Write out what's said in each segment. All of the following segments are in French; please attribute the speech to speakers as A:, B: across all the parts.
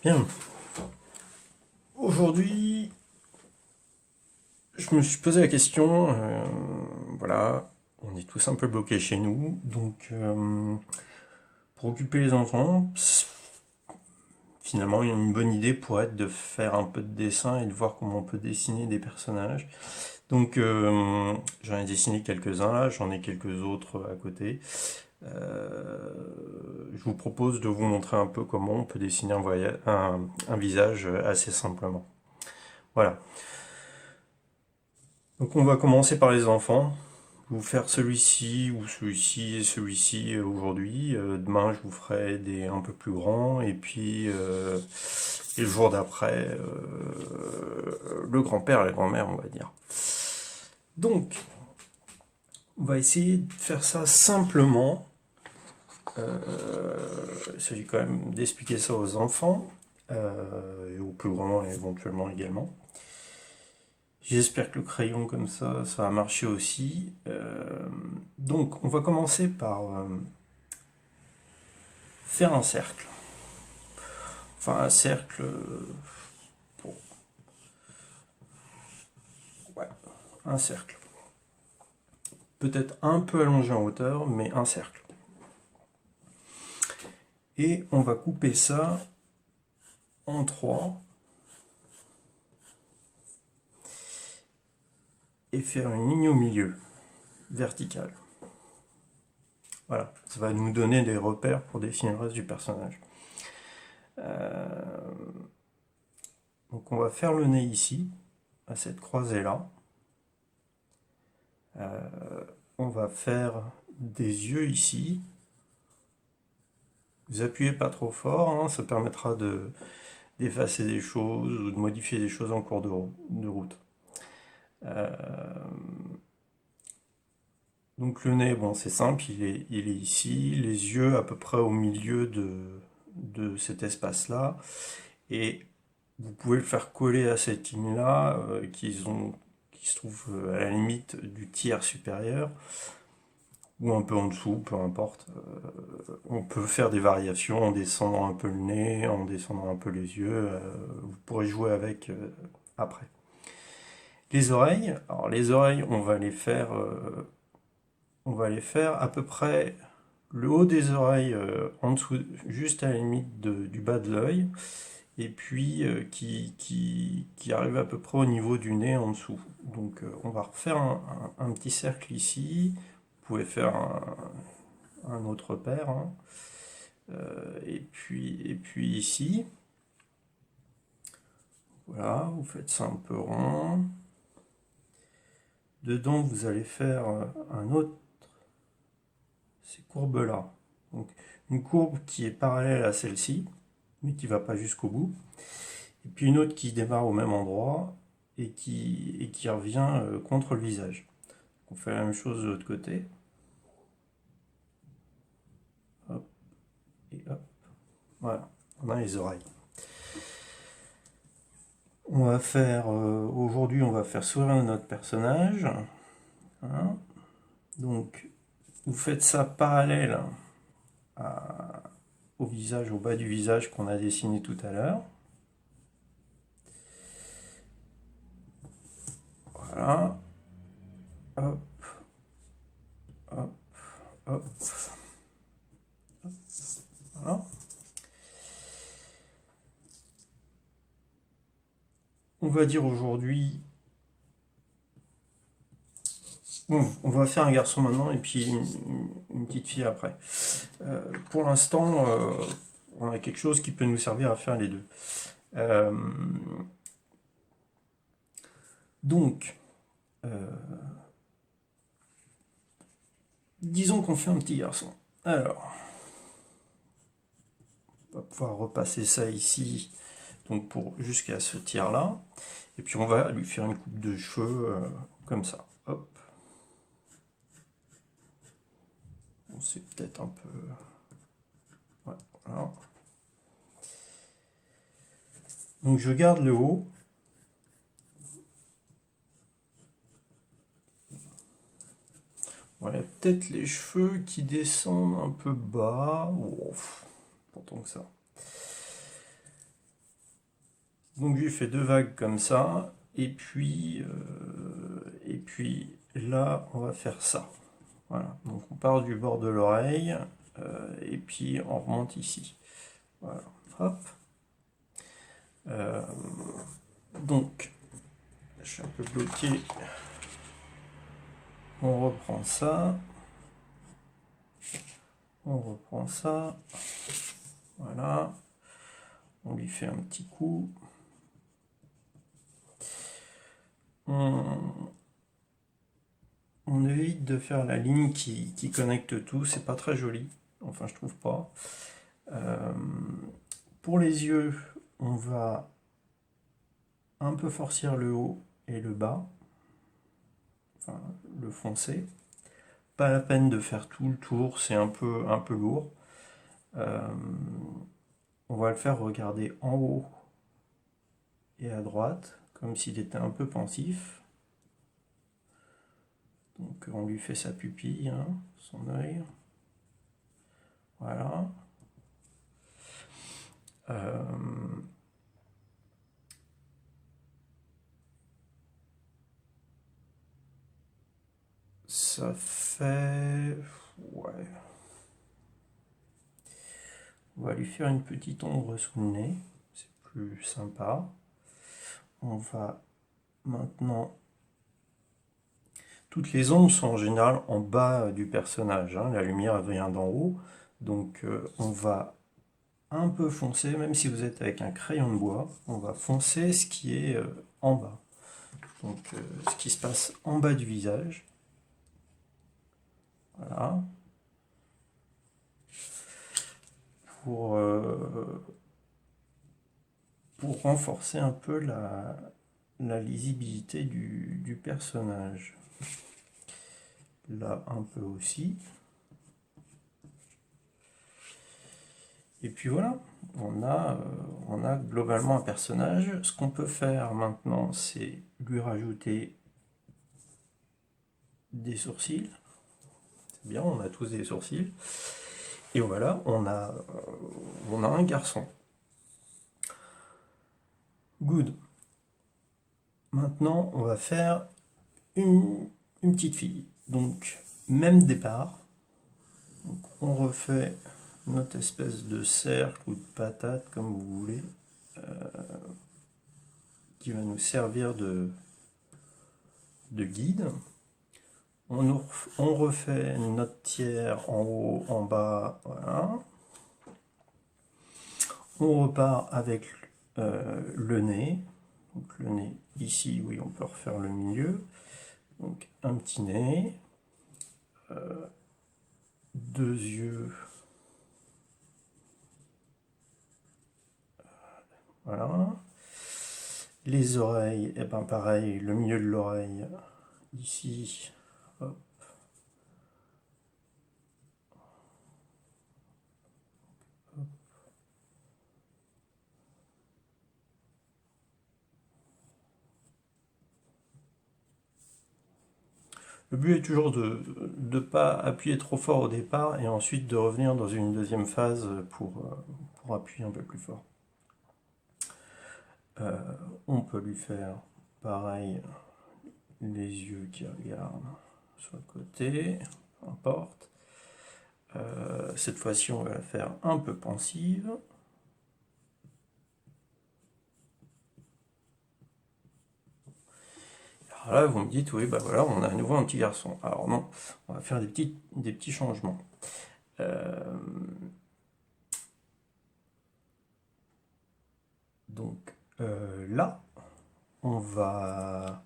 A: Bien. Aujourd'hui, je me suis posé la question, voilà, on est tous un peu bloqués chez nous, donc pour occuper les enfants, finalement une bonne idée pourrait être de faire un peu de dessin et de voir comment on peut dessiner des personnages. Donc j'en ai dessiné quelques-uns là, j'en ai quelques autres à côté. Je vous propose de vous montrer un peu comment on peut dessiner un visage assez simplement. Voilà. Donc on va commencer par les enfants. Je vais vous faire celui-ci ou celui-ci et celui-ci aujourd'hui. Demain je vous ferai des un peu plus grands et puis et le jour d'après le grand-père et la grand-mère on va dire. Donc on va essayer de faire ça simplement. Il s'agit quand même d'expliquer ça aux enfants et aux plus grands éventuellement également. J'espère que le crayon comme ça va marcher aussi. Donc, on va commencer par faire un cercle. Enfin, un cercle. Pour... Ouais, un cercle. Peut-être un peu allongé en hauteur, mais un cercle. Et on va couper ça en trois. Et faire une ligne au milieu, verticale. Voilà, ça va nous donner des repères pour dessiner le reste du personnage. Donc on va faire le nez ici, à cette croisée-là. On va faire des yeux ici. Vous appuyez pas trop fort, hein, ça permettra d'effacer des choses ou de modifier des choses en cours de route. Donc le nez, bon c'est simple, il est ici, les yeux à peu près au milieu de cet espace-là, et vous pouvez le faire coller à cette ligne-là, qui se trouve à la limite du tiers supérieur, ou un peu en dessous, peu importe. On peut faire des variations en descendant un peu le nez, en descendant un peu les yeux, vous pourrez jouer avec après. Les oreilles, alors les oreilles, on va les faire à peu près le haut des oreilles en dessous, juste à la limite du bas de l'œil, et puis qui arrive à peu près au niveau du nez en dessous. Donc on va refaire un petit cercle ici. Vous pouvez faire un autre paire, hein. Et puis ici, voilà, vous faites ça un peu rond. Dedans, vous allez faire un autre, ces courbes-là. Donc une courbe qui est parallèle à celle-ci, mais qui ne va pas jusqu'au bout. Et puis une autre qui démarre au même endroit et qui revient contre le visage. On fait la même chose de l'autre côté. Hop, et hop. Voilà, on a les oreilles. On va faire, aujourd'hui, on va faire sourire notre personnage. Hein. Donc, vous faites ça parallèle au visage, au bas du visage qu'on a dessiné tout à l'heure. Voilà. Hop, hop, hop. Voilà. On va dire aujourd'hui. Bon, on va faire un garçon maintenant et puis une petite fille après. Pour l'instant, on a quelque chose qui peut nous servir à faire les deux. Donc, disons qu'on fait un petit garçon. Alors, on va pouvoir repasser ça ici, donc pour jusqu'à ce tiers-là. Et puis on va lui faire une coupe de cheveux comme ça. Hop. Bon, c'est peut-être un peu... Ouais, voilà. Donc je garde le haut. Voilà, peut-être les cheveux qui descendent un peu bas. Oh, pourtant que ça. Donc j'ai fait deux vagues comme ça, et puis là on va faire ça. Voilà, donc on part du bord de l'oreille, et puis on remonte ici. Voilà, hop. Donc, je suis un peu bloqué. On reprend ça. On reprend ça. Voilà. On lui fait un petit coup. On évite de faire la ligne qui connecte tout. C'est pas très joli. Enfin, je trouve pas. Pour les yeux, on va un peu forcer le haut et le bas. Enfin, le foncer. Pas la peine de faire tout le tour, c'est un peu lourd. On va le faire regarder en haut et à droite, comme s'il était un peu pensif. Donc on lui fait sa pupille, hein, son œil. Voilà. Ça fait... Ouais. On va lui faire une petite ombre sous le nez. C'est plus sympa. On va maintenant... Toutes les ombres sont en général en bas du personnage, hein. La lumière vient d'en haut. Donc on va un peu foncer, même si vous êtes avec un crayon de bois, on va foncer ce qui est en bas. Donc ce qui se passe en bas du visage. Voilà. Pour renforcer un peu la lisibilité du personnage. Là un peu aussi. Et puis voilà, on a globalement un personnage. Ce qu'on peut faire maintenant, c'est lui rajouter des sourcils. C'est bien, on a tous des sourcils. Et voilà, on a un garçon. Good. Maintenant, on va faire une petite fille. Donc, même départ. Donc, on refait notre espèce de cercle ou de patate, comme vous voulez, qui va nous servir de guide. On refait notre tiers en haut, en bas, voilà. On repart avec le nez. Donc le nez ici, oui, on peut refaire le milieu. Donc un petit nez, deux yeux, voilà. Les oreilles, et ben pareil, le milieu de l'oreille ici, hop. Le but est toujours de ne pas appuyer trop fort au départ et ensuite de revenir dans une deuxième phase pour appuyer un peu plus fort. On peut lui faire pareil, les yeux qui regardent sur le côté, peu importe. Cette fois-ci, on va la faire un peu pensive. Alors là, vous me dites, oui, bah voilà, on a à nouveau un petit garçon. Alors non, on va faire des petits changements. Donc là, on va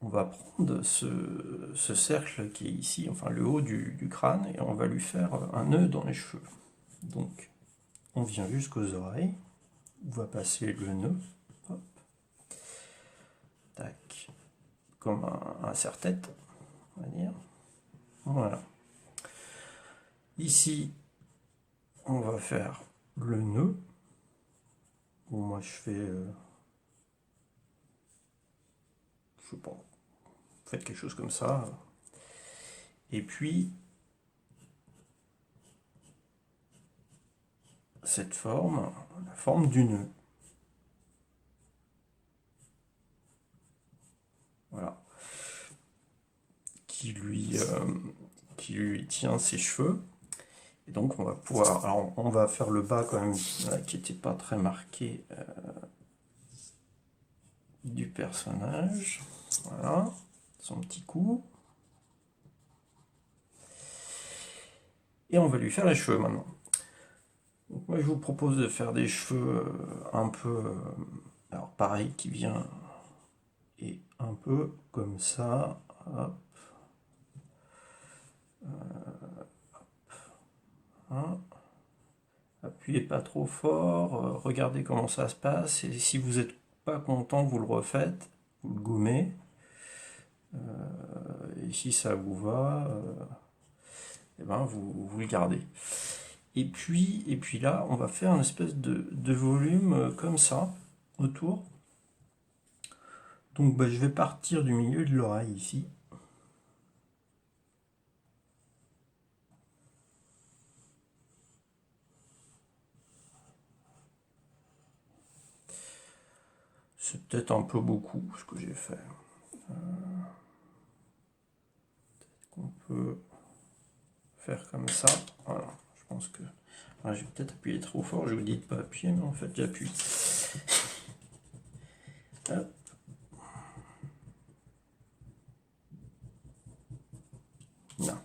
A: prendre ce cercle qui est ici, enfin le haut du crâne, et on va lui faire un nœud dans les cheveux. Donc, on vient jusqu'aux oreilles, on va passer le nœud, hop, tac, comme un serre-tête, on va dire. Voilà. Ici, on va faire le nœud. Bon, moi je fais, je sais pas, faites quelque chose comme ça. Et puis, cette forme, la forme du nœud. qui lui tient ses cheveux. Et donc on va pouvoir, alors on va faire le bas quand même, là, qui n'était pas très marqué du personnage. Voilà, son petit cou. Et on va lui faire les cheveux maintenant. Donc moi je vous propose de faire des cheveux un peu, alors pareil, qui vient et un peu comme ça. Hop. Hein. Appuyez pas trop fort, regardez comment ça se passe, et si vous n'êtes pas content, vous le refaites, vous le gommez, et si ça vous va, et ben vous le gardez. Et puis là, on va faire une espèce de volume comme ça, autour. Donc je vais partir du milieu de l'oreille ici. C'est peut-être un peu beaucoup ce que j'ai fait. On peut faire comme ça. Voilà, je pense que... Voilà, j'ai peut-être appuyé trop fort, je vous dis de pas appuyer, mais en fait j'appuie. Hop. Là.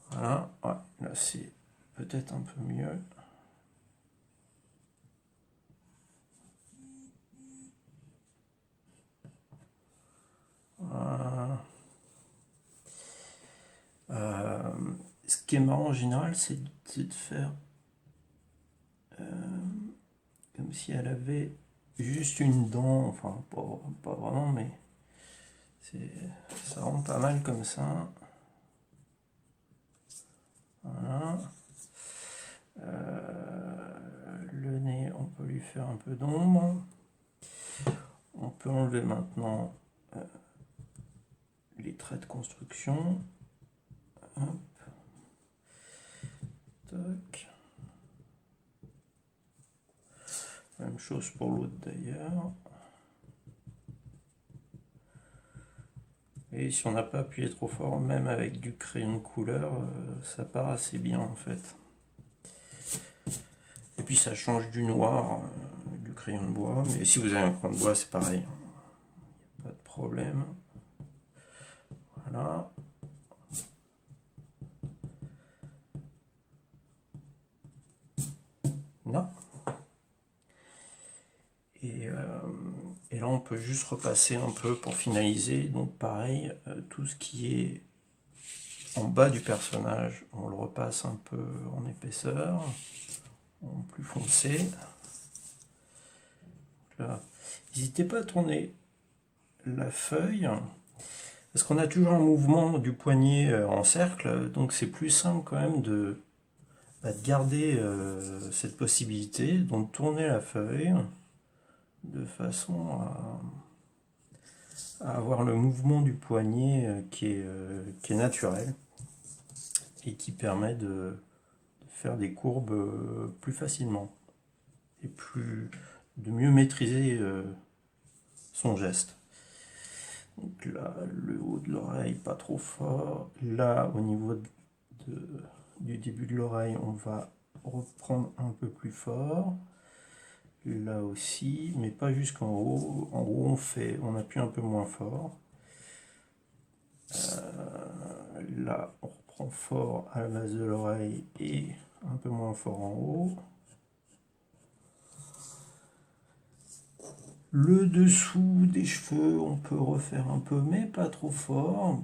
A: Voilà, ouais, là c'est peut-être un peu mieux. Voilà. Ce qui est marrant en général, c'est de faire comme si elle avait juste une dent, enfin pas vraiment, mais ça rend pas mal comme ça. Voilà. Le nez, on peut lui faire un peu d'ombre. On peut enlever maintenant les traits de construction. Hop. Toc. Même chose pour l'autre d'ailleurs. Et si on n'a pas appuyé trop fort, même avec du crayon de couleur, ça part assez bien en fait. Et puis ça change du noir, du crayon de bois. Mais si vous avez un crayon de bois, c'est pareil. Pas de problème. Voilà. Là. Et là, on peut juste repasser un peu pour finaliser. Donc pareil, tout ce qui est en bas du personnage, on le repasse un peu en épaisseur, en plus foncé. N'hésitez pas à tourner la feuille, parce qu'on a toujours un mouvement du poignet en cercle, donc c'est plus simple quand même de garder cette possibilité, donc tourner la feuille de façon à avoir le mouvement du poignet qui est naturel et qui permet de faire des courbes plus facilement et de mieux maîtriser son geste. Donc là, le haut de l'oreille, pas trop fort. Là, au niveau du début de l'oreille, on va reprendre un peu plus fort. Là aussi, mais pas jusqu'en haut. En haut, on appuie un peu moins fort. Là, on reprend fort à la base de l'oreille et un peu moins fort en haut. Le dessous des cheveux, on peut refaire un peu, mais pas trop fort.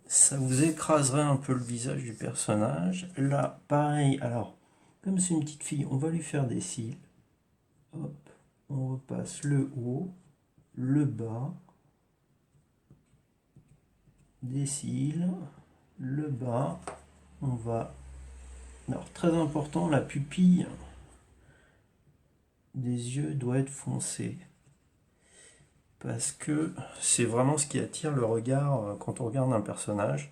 A: Ça vous écraserait un peu le visage du personnage. Là, pareil, alors, comme c'est une petite fille, on va lui faire des cils. Hop, on repasse le haut, le bas, des cils, le bas. On va... Alors, très important, la pupille des yeux doit être foncée. Parce que c'est vraiment ce qui attire le regard quand on regarde un personnage.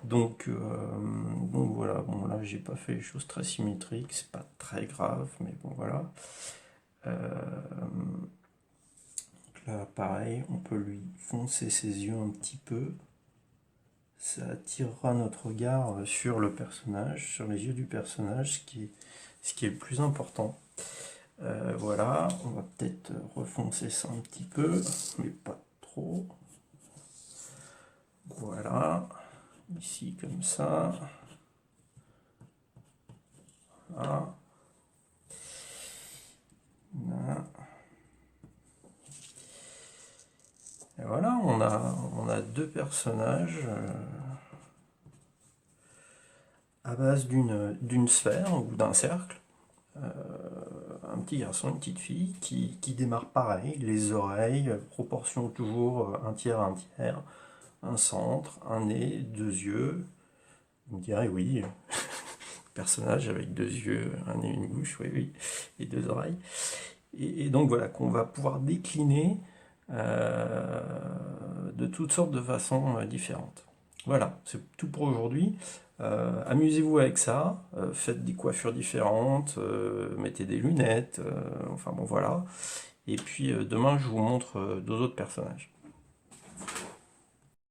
A: Donc voilà, bon là j'ai pas fait les choses très symétriques, c'est pas très grave, mais bon voilà. Là pareil, on peut lui foncer ses yeux un petit peu. ça attirera notre regard sur le personnage, sur les yeux du personnage, ce qui est le plus important. Voilà, on va peut-être refoncer ça un petit peu, mais pas trop. Voilà, ici comme ça. Voilà. Et voilà, on a deux personnages à base d'une sphère ou d'un cercle. Un petit garçon, une petite fille qui démarre pareil, les oreilles, proportion toujours un tiers, un centre, un nez, deux yeux. Vous me direz oui, personnage avec deux yeux, un nez, une bouche, oui, oui, et deux oreilles. Et donc voilà, qu'on va pouvoir décliner de toutes sortes de façons différentes. Voilà, c'est tout pour aujourd'hui. Amusez-vous avec ça, faites des coiffures différentes, mettez des lunettes, enfin bon voilà. Et puis demain je vous montre deux autres personnages.